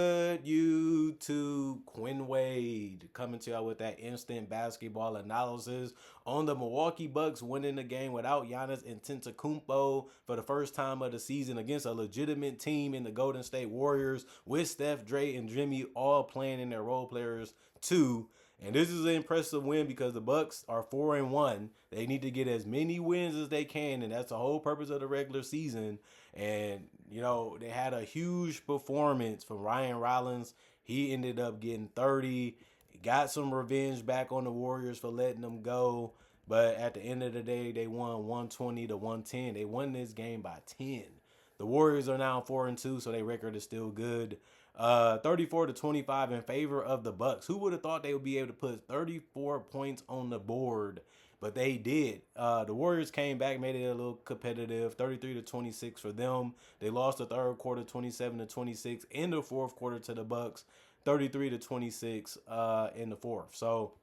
Good YouTube, Quinn Wade coming to y'all with that instant basketball analysis on the Milwaukee Bucks winning the game without Giannis Antetokounmpo for the first time of the season against a legitimate team in the Golden State Warriors with Steph, Dre, and Jimmy all playing in their role players too. And this is an impressive win because the Bucks are 4-1. They need to get as many wins as they can, and that's the whole purpose of the regular season. And they had a huge performance from Ryan Rollins. He ended up getting 30. Got some revenge back on the Warriors for letting them go. But at the end of the day, they won 120 to 110. They won this game by 10. The Warriors are now 4-2, so their record is still good. 34 to 25 in favor of the Bucks. Who would have thought they would be able to put 34 points on the board? But they did. The Warriors came back, made it a little competitive. 33 to 26 for them. They lost the third quarter, 27 to 26. In the fourth quarter to the Bucks, 33 to 26 in the fourth. So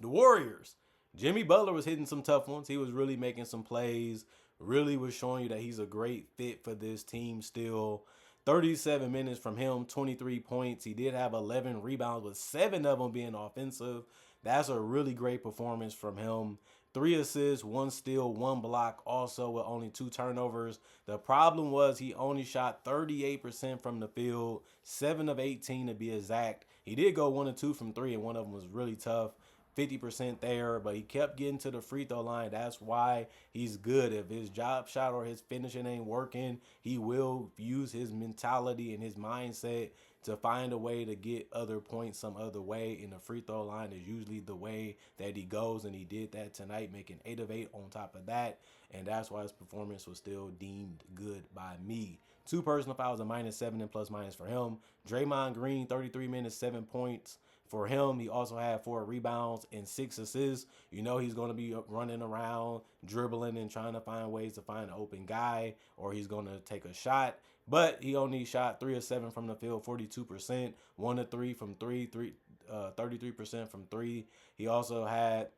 the Warriors, Jimmy Butler was hitting some tough ones. He was really making some plays. Really was showing you that he's a great fit for this team still. 37 minutes from him, 23 points. He did have 11 rebounds, with 7 of them being offensive. That's a really great performance from him. 3 assists, 1 steal, 1 block, also with only 2 turnovers. The problem was he only shot 38% from the field, 7 of 18 to be exact. He did go 1 of 2 from 3, and one of them was really tough. 50% there, but he kept getting to the free throw line. That's why he's good. If his job shot or his finishing ain't working, he will use his mentality and his mindset to find a way to get other points some other way. And the free throw line is usually the way that he goes, and he did that tonight, making 8 of 8 on top of that. And that's why his performance was still deemed good by me. 2 personal fouls, a -7 and plus minus for him. Draymond Green, 33 minutes, 7 points. For him, he also had 4 rebounds and 6 assists. You know he's going to be running around, dribbling, and trying to find ways to find an open guy, or he's going to take a shot. But he only shot 3 of 7 from the field, 42%, 1 of 3 from 33% from 3. He also had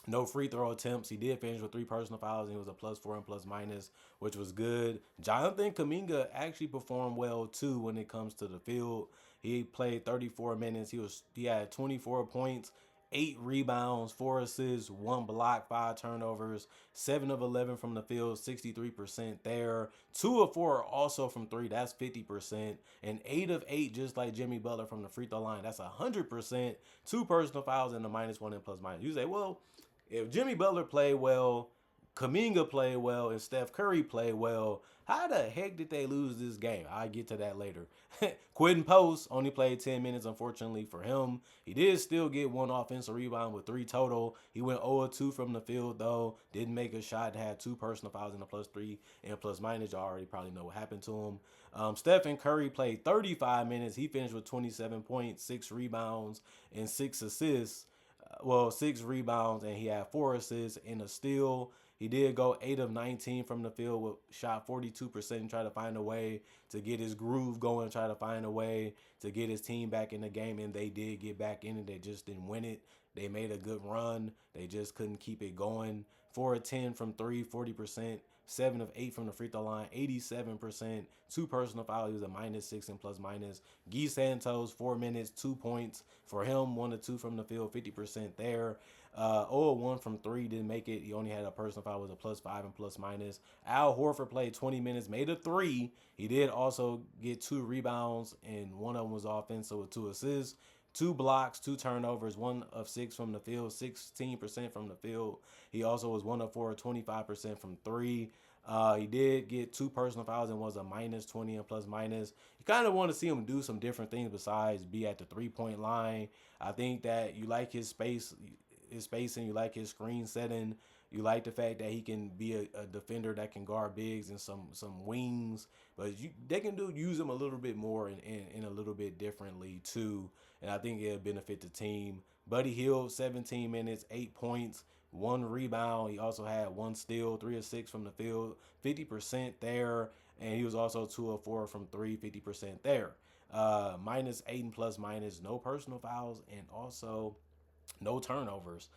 no free throw attempts. He did finish with 3 personal fouls, and he was a +4 and plus minus, which was good. Jonathan Kuminga actually performed well too when it comes to the field. He played 34 minutes. He had 24 points, 8 rebounds, 4 assists, 1 block, 5 turnovers, 7 of 11 from the field, 63% there. 2 of 4 also from 3, that's 50%. And 8 of 8, just like Jimmy Butler from the free throw line, that's 100%. 2 personal fouls and a -1 and plus minus. You say, well, if Jimmy Butler played well, Kuminga played well, and Steph Curry played well, how the heck did they lose this game? I'll get to that later. Quentin Post only played 10 minutes, unfortunately for him. He did still get 1 offensive rebound with 3 total. He went 0-2 from the field, though. Didn't make a shot, had 2 personal fouls and a +3 and plus minus. Y'all already probably know what happened to him. Stephen Curry played 35 minutes. He finished with 27 points, 6 rebounds, and 6 assists. 6 rebounds, and he had 4 assists and a steal. He did go 8 of 19 from the field, with shot 42%, and try to find a way to get his groove going, try to find a way to get his team back in the game, and they did get back in it. They just didn't win it. They made a good run. They just couldn't keep it going. 4 of 10 from 3, 40%. 7 of 8 from the free throw line, 87%. 2 personal fouls, he was a -6 and plus minus. Guy Santos, 4 minutes, 2 points. For him, 1 of 2 from the field, 50% there. 0-1 from 3, didn't make it. He only had a personal foul, was a +5 and plus minus. Al Horford played 20 minutes, made a 3. He did also get 2 rebounds, and 1 of them was offensive with 2 assists. 2 blocks, 2 turnovers, 1 of 6 from the field, 16% from the field. He also was 1 of 4, 25% from 3. He did get 2 personal fouls and was a -20 and plus minus. You kind of want to see him do some different things besides be at the 3-point line. I think that you like his spacing, you like his screen setting. You like the fact that he can be a defender that can guard bigs and some wings, but they can use him a little bit more and a little bit differently too. And I think it'll benefit the team. Buddy Hield, 17 minutes, 8 points, 1 rebound. He also had 1 steal, 3 of 6 from the field, 50% there. And he was also 2 of 4 from 3, 50% there. -8 and plus minus, no personal fouls, and also no turnovers.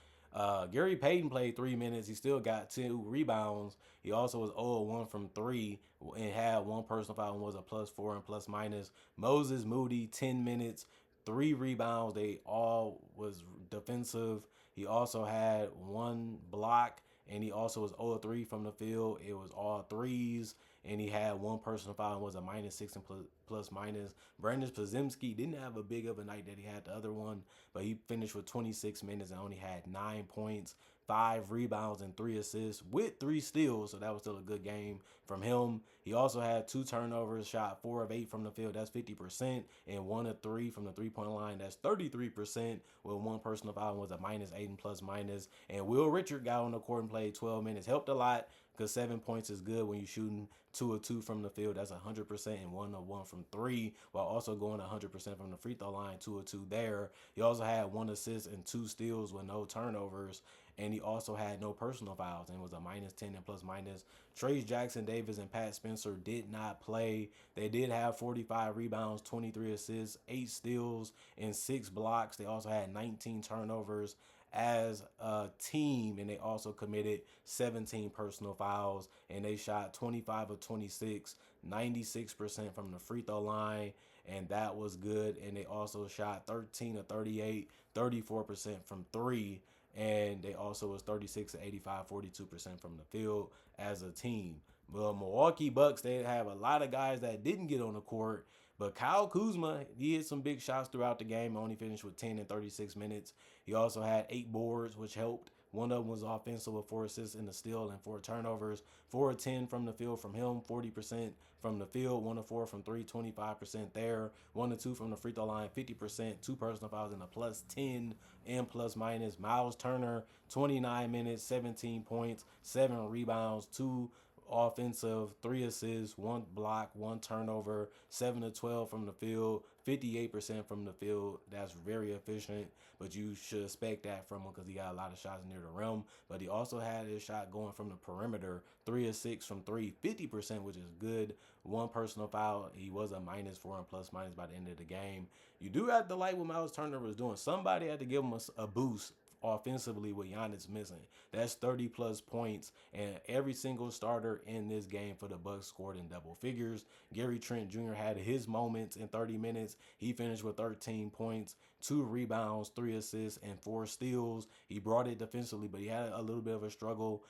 Gary Payton played 3 minutes. He still got 2 rebounds. He also was 0-1 from three and had one personal foul and was a +4 and plus minus. Moses Moody, 10 minutes, 3 rebounds. They all was defensive. He also had one block and he also was 0-3 from the field. It was all threes. And he had one personal foul and was a -6 and plus minus. Brandon Podziemski didn't have a big of a night that he had the other one, but he finished with 26 minutes and only had 9 points, 5 rebounds, and 3 assists with 3 steals. So that was still a good game from him. He also had 2 turnovers, shot 4 of 8 from the field. That's 50%, and 1 of 3 from the 3-point line. That's 33%. With one personal foul and was a -8 and plus minus. And Will Richard got on the court and played 12 minutes. Helped a lot because 7 points is good when you're shooting 2 of 2 from the field. That's 100% and 1 of 1 from three, while also going 100% from the free throw line, 2 of 2 there. He also had 1 assist and 2 steals with no turnovers, and he also had no personal fouls and was a -10 and plus minus. Trace Jackson Davis and Pat Spencer did not play. They did have 45 rebounds, 23 assists, 8 steals, and 6 blocks. They also had 19 turnovers as a team, and they also committed 17 personal fouls, and they shot 25 of 26, 96% from the free throw line, and that was good. And they also shot 13 of 38, 34% from three, and they also was 36 of 85, 42% from the field as a team. Well, Milwaukee Bucks, they have a lot of guys that didn't get on the court, but Kyle Kuzma, he hit some big shots throughout the game. Only finished with 10 in 36 minutes. He also had 8 boards, which helped. One of them was offensive with 4 assists in the steal and 4 turnovers. 4 of 10 from the field from him, 40% from the field. 1 of 4 from three, 25% there. 1 of 2 from the free throw line, 50%. 2 personal fouls and a +10 and plus minus. Miles Turner, 29 minutes, 17 points, 7 rebounds, 2 offensive, 3 assists, 1 block, 1 turnover, 7 of 12 from the field, 58% from the field. That's very efficient, but you should expect that from him because he got a lot of shots near the rim. But he also had his shot going from the perimeter, 3 of 6 from three, 50%, which is good. One personal foul. He was a -4 and plus minus by the end of the game. You do have to like what Miles Turner was doing. Somebody had to give him a boost offensively with Giannis missing. That's 30 plus points, and every single starter in this game for the Bucks scored in double figures. Gary Trent Jr. had his moments in 30 minutes. He finished with 13 points, 2 rebounds, 3 assists, and 4 steals. He brought it defensively, but he had a little bit of a struggle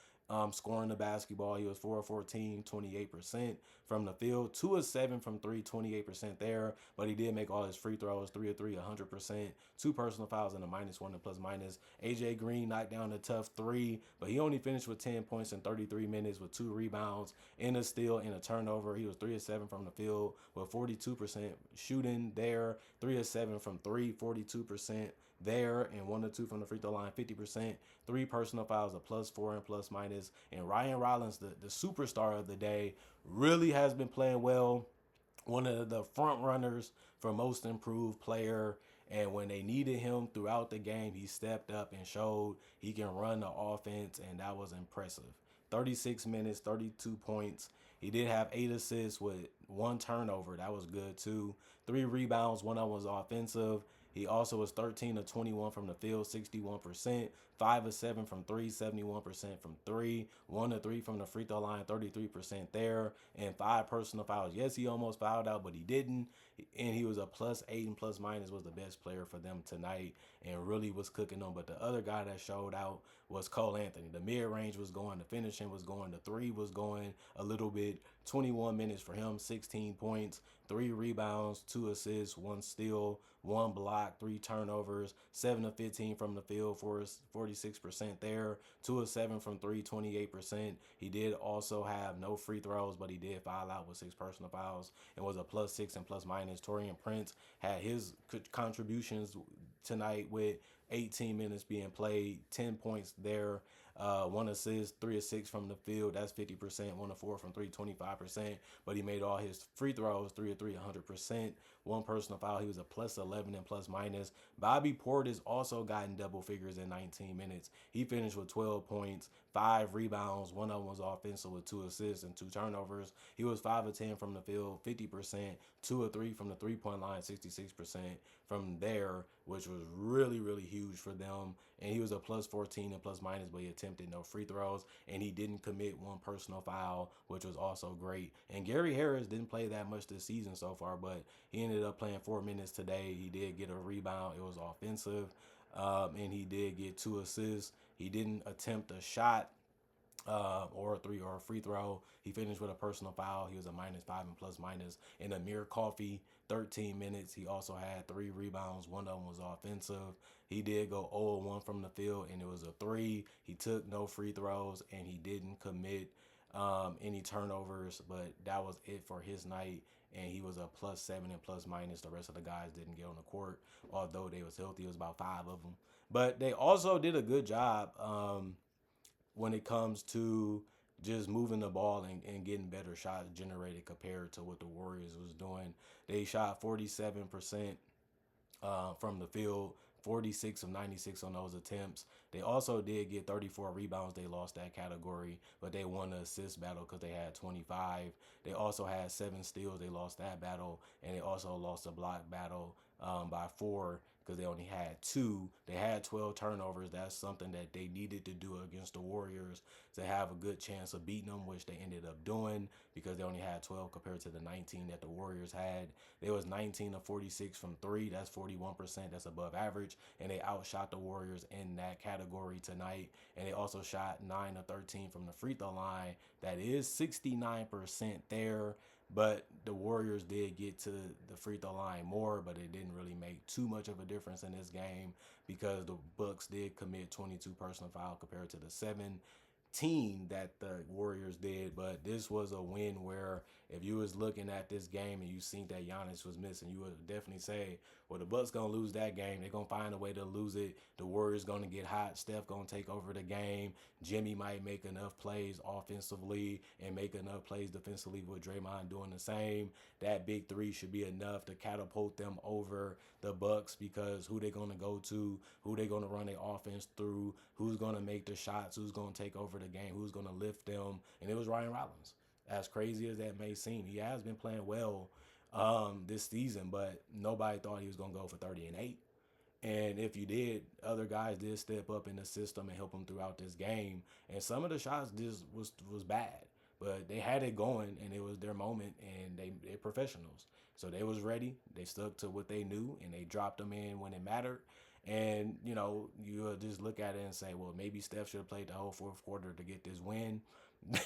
scoring the basketball. He was 4 of 14, 28% from the field, 2 of 7 from three, 28% there. But he did make all his free throws, 3 of 3, 100%. 2 personal fouls and a -1 and plus minus. AJ Green knocked down a tough three, but he only finished with 10 points in 33 minutes with 2 rebounds and a steal and a turnover. He was 3 of 7 from the field with 42% shooting there, 3 of 7 from three, 42% there, and 1 of 2 from the free throw line, 50%. 3 personal fouls, a +4 and plus minus. And Ryan Rollins, the superstar of the day, really has been playing well. One of the front runners for most improved player. And when they needed him throughout the game, he stepped up and showed he can run the offense, and that was impressive. 36 minutes, 32 points. He did have 8 assists with 1 turnover. That was good too. 3 rebounds, one of them was offensive. He also was 13 of 21 from the field, 61%. 5 of 7 from three, 71% from three. 1 of 3 from the free throw line, 33% there. And 5 personal fouls. Yes, he almost fouled out, but he didn't. And he was a +8 and plus minus, was the best player for them tonight and really was cooking them. But the other guy that showed out was Cole Anthony. The mid-range was going, the finishing was going, the three was going a little bit. 21 minutes for him, 16 points, 3 rebounds, 2 assists, 1 steal, 1 block, 3 turnovers, 7 of 15 from the field for 46% there, 2 of 7 from three, 28%. He did also have no free throws, but he did foul out with 6 personal fouls and was a +6 and plus minus. Torian Prince had his contributions tonight with 18 minutes being played, 10 points there. 1 assist, 3 of 6 from the field. That's 50%. 1 of 4 from three, 25%. But he made all his free throws, 3 of 3, 100%. One personal foul. He was a plus 11 and plus minus. Bobby Portis also got in double figures in 19 minutes. He finished with 12 points, 5 rebounds. One of them was offensive with 2 assists and 2 turnovers. He was 5 of 10 from the field, 50%, 2 of 3 from the 3-point line, 66% from there, which was really, really huge for them. And he was a plus 14 and plus minus, but he attempted no free throws, and he didn't commit one personal foul, which was also great. And Gary Harris didn't play that much this season so far, but he ended up playing 4 minutes today. He did get a rebound. It was offensive, and he did get 2 assists. He didn't attempt a shot or a three or a free throw. He finished with a personal foul. He was a -5 and plus minus. And Amir Coffey, 13 minutes. He also had 3 rebounds. One of them was offensive. He did go 0-1 from the field, and it was a 3. He took no free throws, and he didn't commit any turnovers, but that was it for his night. And he was a +7 and plus minus. The rest of the guys didn't get on the court, although they was healthy. It was about 5 of them. But they also did a good job when it comes to just moving the ball and getting better shots generated compared to what the Warriors was doing. They shot 47% from the field, 46 of 96 on those attempts. They also did get 34 rebounds. They lost that category, but they won the assist battle because they had 25. They also had 7 steals. They lost that battle, and they also lost the block battle by 4 because they only had 2. They had 12 turnovers. That's something that they needed to do against the Warriors to have a good chance of beating them, which they ended up doing because they only had 12 compared to the 19 that the Warriors had. They was 19 of 46 from 3. That's 41%. That's above average. And they outshot the Warriors in that category tonight. And they also shot 9 of 13 from the free throw line. That is 69% there. But the Warriors did get to the free throw line more, but it didn't really make too much of a difference in this game because the Bucks did commit 22 personal fouls compared to the 17 that the Warriors did. But this was a win where if you was looking at this game and you seen that Giannis was missing, you would definitely say, well, the Bucks going to lose that game. They're going to find a way to lose it. The Warriors going to get hot. Steph going to take over the game. Jimmy might make enough plays offensively and make enough plays defensively with Draymond doing the same. That big 3 should be enough to catapult them over the Bucks because who they going to go to, who they going to run their offense through, who's going to make the shots, who's going to take over the game, who's going to lift them. And it was Ryan Rollins. As crazy as that may seem, he has been playing well this season, but nobody thought he was going to go for 30 and 8. And if you did, other guys did step up in the system and help him throughout this game. And some of the shots just was bad, but they had it going, and it was their moment, and they're professionals. So they was ready. They stuck to what they knew, and they dropped them in when it mattered. And, you just look at it and say, well, maybe Steph should have played the whole fourth quarter to get this win.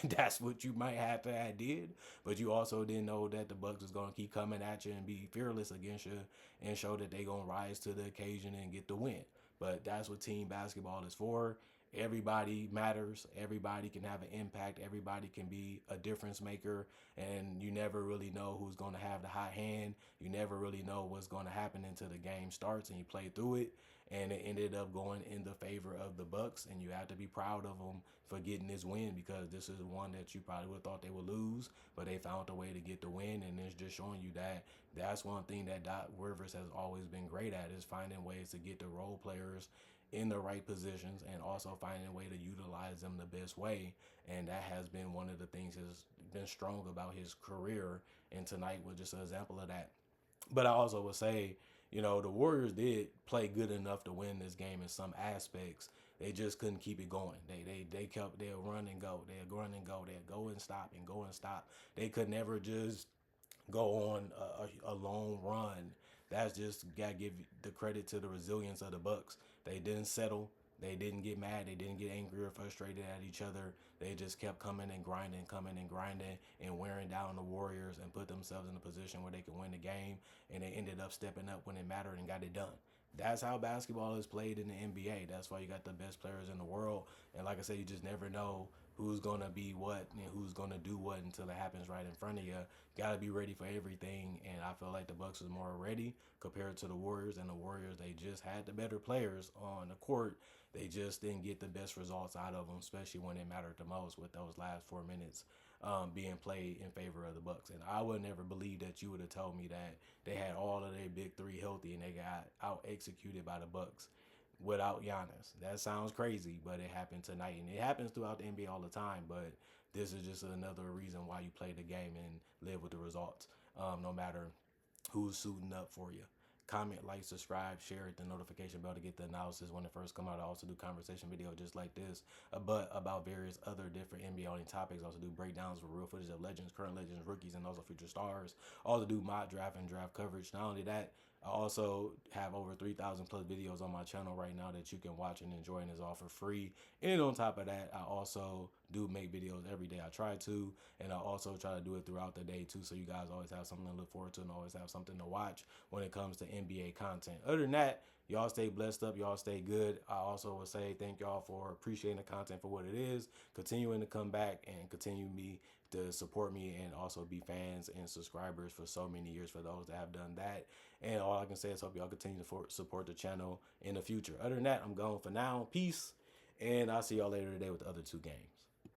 That's what you might have to have did. But you also didn't know that the Bucks was going to keep coming at you and be fearless against you and show that they're going to rise to the occasion and get the win. But that's what team basketball is for. Everybody matters. Everybody can have an impact. Everybody can be a difference maker. And you never really know who's going to have the hot hand. You never really know what's going to happen until the game starts and you play through it. And it ended up going in the favor of the Bucks. And you have to be proud of them for getting this win because this is one that you probably would have thought they would lose. But they found a way to get the win. And it's just showing you that that's one thing that Doc Rivers has always been great at is finding ways to get the role players in the right positions and also finding a way to utilize them the best way. And that has been one of the things that's been strong about his career. And tonight was just an example of that. But I also would say, the Warriors did play good enough to win this game in some aspects. They just couldn't keep it going. They'll run and go. They'll run and go. They'll go and stop and go and stop. They could never just go on a long run. That's just got to give the credit to the resilience of the Bucks. They didn't settle. They didn't get mad. They didn't get angry or frustrated at each other. They just kept coming and grinding and wearing down the Warriors and put themselves in a position where they could win the game. And they ended up stepping up when it mattered and got it done. That's how basketball is played in the NBA. That's why you got the best players in the world. And like I said, you just never know who's gonna be what and who's gonna do what until it happens right in front of you. Gotta be ready for everything. And I feel like the Bucks was more ready compared to the Warriors. And the Warriors, they just had the better players on the court. They just didn't get the best results out of them, especially when it mattered the most with those last 4 minutes being played in favor of the Bucks. And I would never believe that you would have told me that they had all of their big three healthy and they got out executed by the Bucks without Giannis. That sounds crazy, but it happened tonight, and it happens throughout the NBA all the time. But this is just another reason why you play the game and live with the results, no matter who's suiting up for you. Comment, like, subscribe, share it, the notification bell to get the analysis when it first come out. I also do conversation video just like this, but about various other different NBA only topics. I also do breakdowns with real footage of legends, current legends, rookies, and also future stars. I also do mock draft and draft coverage. Not only that, I also have over 3,000 plus videos on my channel right now that you can watch and enjoy, and is all for free. And on top of that, I also do make videos every day. I try to, and I also try to do it throughout the day too, so you guys always have something to look forward to and always have something to watch when it comes to NBA content. Other than that, y'all stay blessed up. Y'all stay good. I also would say thank y'all for appreciating the content for what it is, continuing to come back and continue me to support me, and also be fans and subscribers for so many years for those that have done that. And all I can say is hope y'all continue to support the channel in the future. Other than that, I'm going for now. Peace. And I'll see y'all later today with the other two games.